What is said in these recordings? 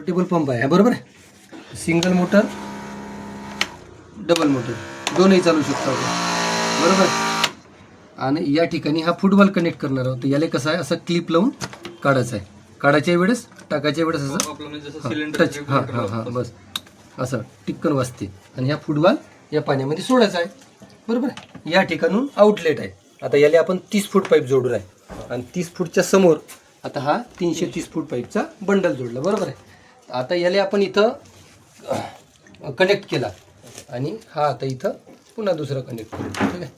Portable pump आहे बरोबर आहे. सिंगल मोटर डबल मोटर दोनही चालू शकतो आपण बरोबर आहे. आणि या ठिकाणी हा फुटबॉल कनेक्ट करणार आहोत. याला कसं आहे असं क्लिप लावून काढायचं आहे. काढायच्या वेळेस टाकायच्या वेळेस असं टच हां हां हां बस असं टिक्कन वाजते. आणि हा फुटबॉल या पाण्यामध्ये सोडायचा आहे बरोबर आहे. या ठिकाणून आउटलेट आहे. आता याला आपण 30 फूट पाईप जोडून आहे आणि 30 फूटच्या समोर आता हा 330 फूट पाईपचा बंडल जोडला बरोबर आहे. आता याला आपण इथं कनेक्ट केला आणि हा आता इथं पुन्हा दुसरं कनेक्ट करू ठीक आहे.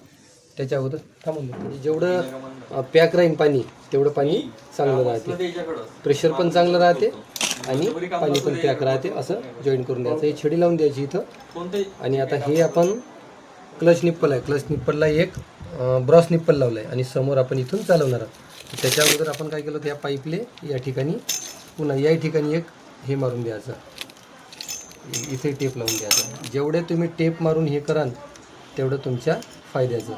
त्याच्या अगोदर थांबून म्हणजे जेवढं पॅक राहील पाणी तेवढं पाणी चांगलं राहते, प्रेशर पण चांगलं राहते आणि पाणी पण पॅक राहते. असं जॉईन करून द्यायचं. हे छडी लावून द्यायची इथं. आणि आता हे आपण क्लच निप्पल आहे, क्लच निप्पलला एक ब्रॉस निप्पल लावलं आहे आणि समोर आपण इथून चालवणार आहोत. त्याच्या अगोदर आपण काय केलं, त्या पाईपले या ठिकाणी पुन्हा या ठिकाणी एक हे मारून द्यायचं, इथे टेप लावून द्यायचं. जेवढे तुम्ही टेप मारून हे कराल तेवढं तुमच्या फायद्याचं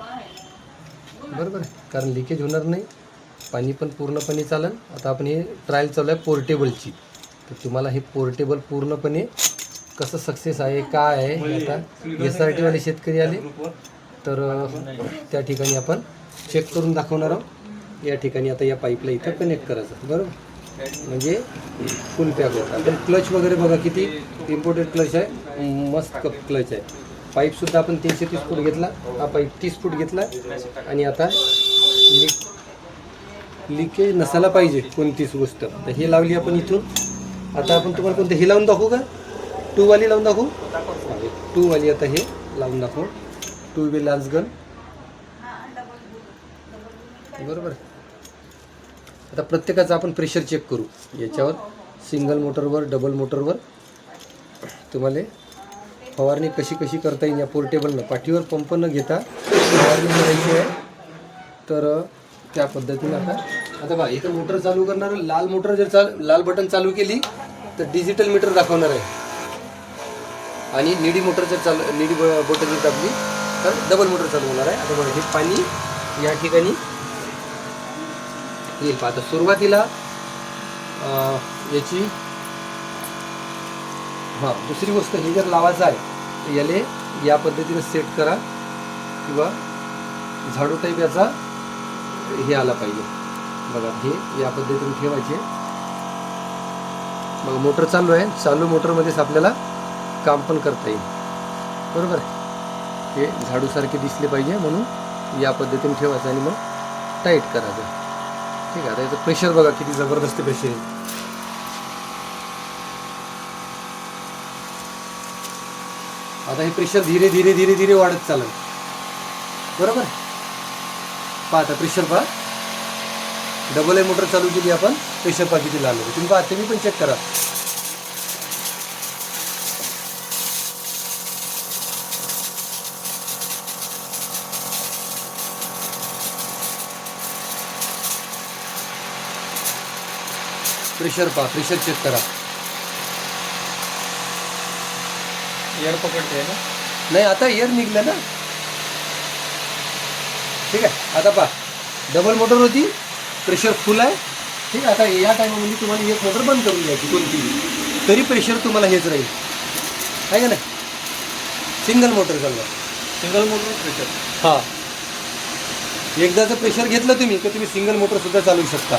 बरोबर आहे. कारण लिकेज होणार नाही, पाणी पण पूर्णपणे चालेल. आता आपण हे ट्रायल चालू आहे पोर्टेबलची, तर तुम्हाला हे पोर्टेबल पूर्णपणे कसं सक्सेस आहे काय आहे. आता SRT वाले शेतकरी आले तर त्या ठिकाणी आपण चेक करून दाखवणार आहोत. या ठिकाणी आता या पाईपला इथं कनेक्ट करायचं बरोबर, म्हणजे फुल पॅक होतं. आपण क्लच वगैरे बघा किती इम्पोर्टेड क्लच आहे, मस्त क्लच आहे. पाईपसुद्धा आपण 330 फूट घेतला, हा पाईप 30 फूट घेतला. आणि आता लिकेज नसायला पाहिजे कोणतीच गोष्ट, तर हे लावली आपण इथून. आता आपण तुम्हाला कोणतं हे लावून दाखवू का, 2 वाली लावून दाखवू, 2 वाली आता हे लावून दाखवू. 2 वे लार्ज गन बरोबर. आता प्रत्येकाचं आपण प्रेशर चेक करू याच्यावर. सिंगल मोटरवर डबल मोटरवर तुम्हाला फवारणी कशी कशी करता येईल या पोर्टेबलनं. पाठीवर पंप न घेता फवारणी करायची आहे, तर त्या पद्धतीने आता बघा इथं मोटर चालू करणार. लाल मोटर जर लाल बटन चालू केली तर डिजिटल मीटर दाखवणार आहे, आणि निडी मोटर जर निडी बटन जर दाबली तर डबल मोटर चालू होणार आहे. आता बघा हे पाणी या ठिकाणी येईल. आता सुरुवातीला याची हां दुसरी गोष्ट, हे जर लावायचं आहे तर याले या पद्धतीने सेट करा, किंवा झाडू टाईप याचा हे आला पाहिजे बघा. हे या पद्धतीने ठेवायचे. मग मोटर चालू आहे, चालू मोटरमध्येच आपल्याला काम पण करता येईल बरोबर. हे झाडूसारखे दिसले पाहिजे म्हणून या पद्धतीने ठेवायचं आणि मग टाईट करायचं ठीक आहे. आता याचं प्रेशर बघा किती जबरदस्त प्रेशर आहे. आता हे प्रेशर धीरे धीरे धीरे धीरे वाढत चालेल बरोबर. पहा आता प्रेशर पहा, डबल मोटर चालू केली आपण, प्रेशर पहा किती लागलं. तुम्ही पहा, तुम्ही पण चेक करा. प्रेशर पहा, प्रेशर चेक करा. एअर पकडते ना, नाही आता एअर निघलं ना ठीक आहे. आता पहा डबल मोटर होती, प्रेशर फुल आहे ठीक आहे. आता या टायमामध्ये तुम्हाला एक मोटर बंद करून द्यायची कोणती तरी प्रेशर तुम्हाला हेच राहील आहे का नाही. सिंगल मोटर चालवा, सिंगल मोटर प्रेशर. हां एकदाचं प्रेशर घेतलं तुम्ही तर तुम्ही सिंगल मोटरसुद्धा चालवू शकता,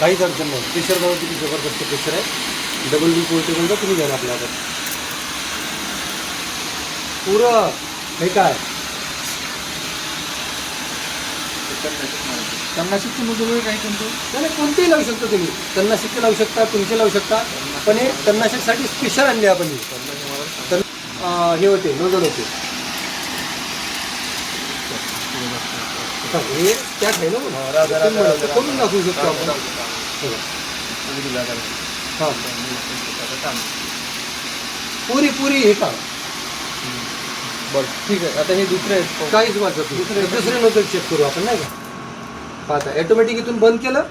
काहीच अडचण नाही. प्रेशर बघा किती जबरदस्त प्रेशर आहे. डबल डी पोर्टेबलचा तुम्ही घ्या आपल्या हातात पुरं हे काय. तणनाशकची मुजोरी काही कोणतं नाही कोणतेही लावू शकता तुम्ही, तणनाशक लावू शकता, तुमचे लावू शकता. पण हे तणनाशकसाठी स्पेशल आणले आपण. हे होते नोजल होते हे त्यात आहे ना, करून दाखवू शकतो आपण. हां पुरी पुरी हे का बरं ठीक आहे. आता हे दुसरे काहीच वाचत दुसरे नोजल चेक करू आपण नाही का. पाहता ॲटोमॅटिक इथून बंद केलं,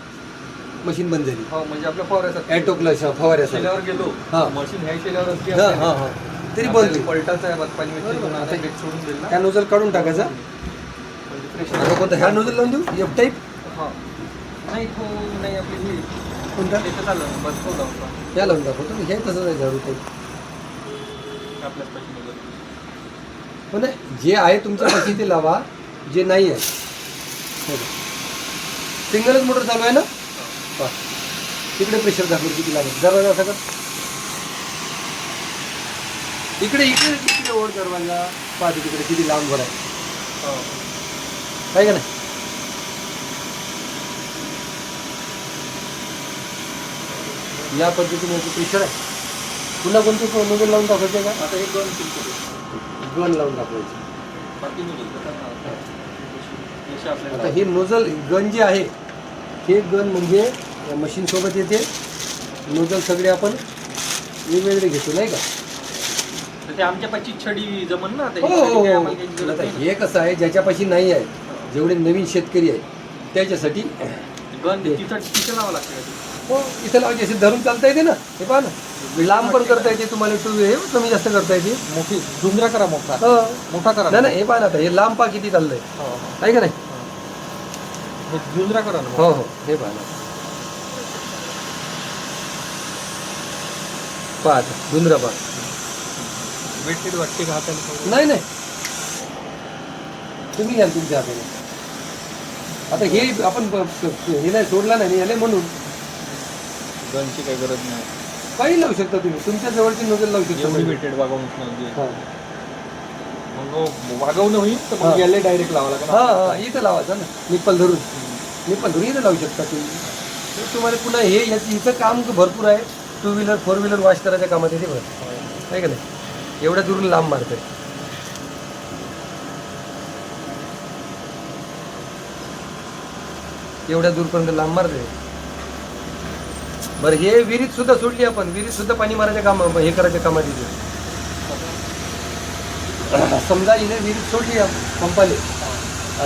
मशीन बंद झाली. हो म्हणजे आपल्या फवाऱ्यासाठी ॲटो क्लच फवाऱ्यासाठी शेल्यावर गेलो, हां मशीन ह्या शेल्यावर असते, हां हां हां तरी बंद होईल. पलटाचा आहे पाणी आता ब्रेक सोडून देईल ना, ह्या नोजल काढून टाकायचा. आता कोणता ह्या नोजल लावून देऊ, एफ टाईप. हां नाही तो नाही आपली ही कोणता त्याचं चाललं बस तो लावतो. या लावून दाखवतो हे तसंच आहे झाडू काही आपल्याच पाशी नजर. हो नाही जे आहे तुमच्यापाशी ते लावा, जे नाही आहे सिंगलच मोटर चालू आहे ना. पहा तिकडे प्रेशर दाखवलं किती लागेल जरा असं कर. इकडे इकडे तिकडे ओढ दरवाजा पहा तिकडे किती लांब वर आहे हो. काय का नाही. या पद्धतीने प्रेशर आहे. पुन्हा कोणतं नोजल लावून दाखवायचं का. आता हे गन सिंपल गन लावून दाखवायचं. बाकी नजर आपल्याला. आता हे नोजल गन जे आहे हे गन म्हणजे मशीन सोबत येते. नोजल सगळे आपण वेगवेगळे घेतो नाही का. तर ते आमच्या पाशी छडी जमन ना. हो त्याच्यासाठी हो काही हो. आम्हाला काही गरज आता नाही हे कसं आहे ज्याच्यापाशी नाही आहे जेवढे नवीन शेतकरी आहेत त्याच्यासाठी ना. गन तिथं तिथं लावावं लागतं. हो इथं लावायचे असे धरून चालता येते ना. हे पहा ना लांब पण करता येते तुम्हाला टू हे कमी जास्त करता येते. मोठी झुंजरा करा मोठा हो. मोठा करा. नाही नाही हे पहा ना आता हे लांब पहा किती चाललंय हो, हो. आहे का नाही. हे झुंजरा करा ना. हो हो हे पहा ना पहा आता धुंद्रा पहा. वेटेड वाटते का हाताने. नाही नाही तुम्ही घ्याल तुमच्या हाताने. आता हे आपण हे नाही सोडला नाही याले म्हणून गनची काही गरज नाही. काही लावू शकता तुम्ही तुमच्या जवळची नोजल लावू शकता. एवढी वेटेड वागवून म्हणजे हां मग वागवणं होईल तर हा. मग याला डायरेक्ट लावा लागेल. हां हां इथं लावायचं ना निप्पल धरून. निप्पल धरून इथं लावू शकता तुम्ही. तर तुम्हाला पुन्हा हे याचं इथं काम भरपूर आहे. 2 व्हीलर 4 व्हीलर वॉश करायच्या कामात येते बरं आहे का नाही. एवढ्या दुरून लांब मारतंय. एवढ्या दूरपर्यंत लांब मारते. बरं हे विहिरीत सुद्धा सोडली आपण. विहिरीत सुद्धा पाणी मारायच्या काम हे करायच्या कामात येते. समजा हिने विहिरीत सोडली पंपाले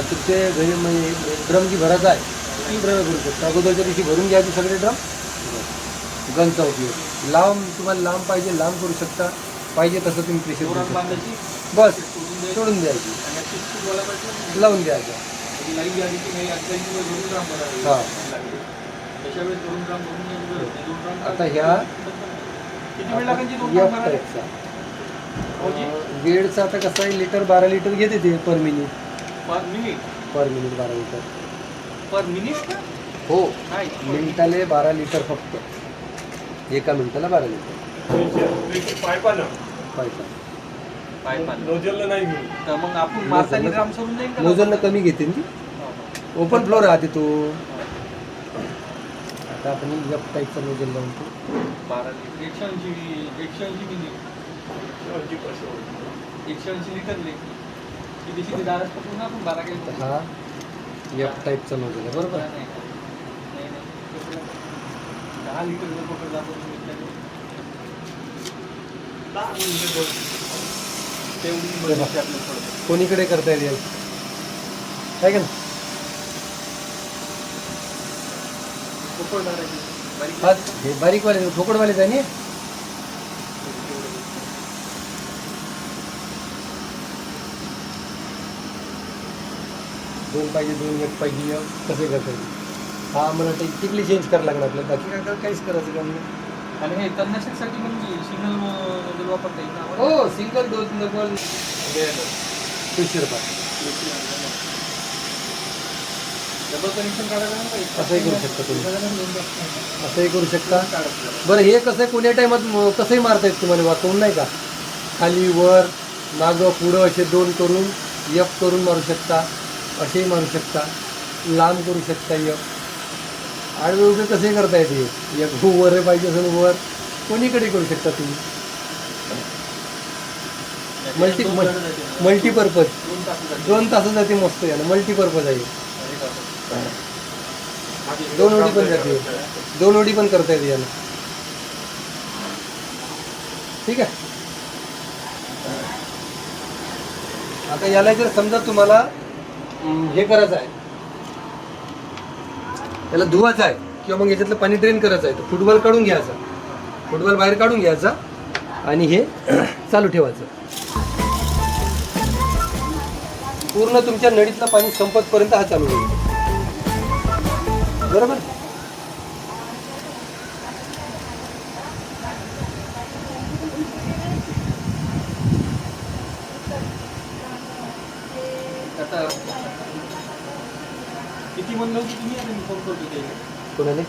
तुमचे घरी म्हणजे ड्रम जी भरायचा आहे ती ड्रम करू शकता. अगोदरच्या दिवशी भरून घ्यायचे सगळे ड्रम. गनचा उपयोग लांब तुम्हाला लांब पाहिजे लांब करू शकता. पाहिजे तसं तुम्ही प्रेशर जोरात बांधायची बस सोडून द्यायची आणि याची स्कूल वाला पाहिजे. लावून द्यायचं. लाईव्ह आली की नाही आता इथे 2 ग्राम भरावे हां. लागले. त्याच्या वेळेस 2 ग्राम भरून घ्यायची गरज नाही. 2 ग्राम आता ह्या किती वेळ लागायची 2 ग्राम F भरायला? टाईपचा हो जी. वेळचा आता कसं आहे लिटर 12 लिटर घेते ते per minute. Per minute 12 litre. Per minute का हो नाही मिनिटाले 12 लिटर फक्त. एका मिनिटाला 12 लिटर पायपानं पाहिजे. पाईपानं. नोजलला नाही घेऊन तर मग आपण मारताना ग्राम सोडून जाईल का? मोजलनं कमी घेते ना ती. हो, ओपन फ्लोर राहते तो. हो. आता आपण F टाईपचा नोजल लावतो. 12 लिटर 180 मिनिट 180 लिटरले किती किती दारात पकडून आपण 12 केलं. हा F टाईपचा नोजल आहे बरोबर. नाही, नाही, नाही. 10 लिटर जर पकडलं आपण मिनिटाने, तेवढी मदत आहे आपल्याला थोडं. कोणीकडे करता येईल काय का ना. पकडणार आहे ते. बारीक हा हे बारीकवाले ठोकळवालेच आहे ना. दोन पाहिजे 2 एक पाहिजे 1 कसे करता येईल. हा मला ते टिकली चेंज करायला लागणार आपल्याला. बाकी काय काहीच करायचं काम नाही. आणि हे तणनाशकसाठी म्हणजे सिंगल नोजल वापरता येईल ना आम्हाला? हो सिंगल 2 डबल प्रेशर पा डबल कनेक्शन काढायला नाही पाहिजे. असंही करू शकता तुम्ही. असंही करू शकता. बरं हे कसं आहे कोण्या टायमात कसंही मारता येत तुम्हाला वाकवून नाही का. खाली वर मागं पुढं असे 2 करून F करून मारू शकता. असेही मारू शकता. लांब करू शकता F. आडवे उभे कसे करता येते. F वर पाहिजे असेल वर कोणीकडे करू शकता तुम्ही. मल्टीपर्पज 2 तास जाते मस्त याला. मल्टीपर्पज आहे. 2 ओडी पण जाते. 2 ओडी पण करता येते याला. ठीक आहे. आता याला जर समजा तुम्हाला हे करायचं आहे त्याला धुवायचं आहे किंवा मग याच्यातलं पाणी ड्रेन करायचं आहे तर फुटबॉल काढून घ्यायचा. फुटबॉल बाहेर काढून घ्यायचा आणि हे चालू ठेवायचं. पूर्ण तुमच्या नळीतलं पाणी संपतपर्यंत हा चालू होईल. बरोबर. आता किती म्हणलं होतं तुम्ही? आता मी फोन करतो त्याला. कोणाले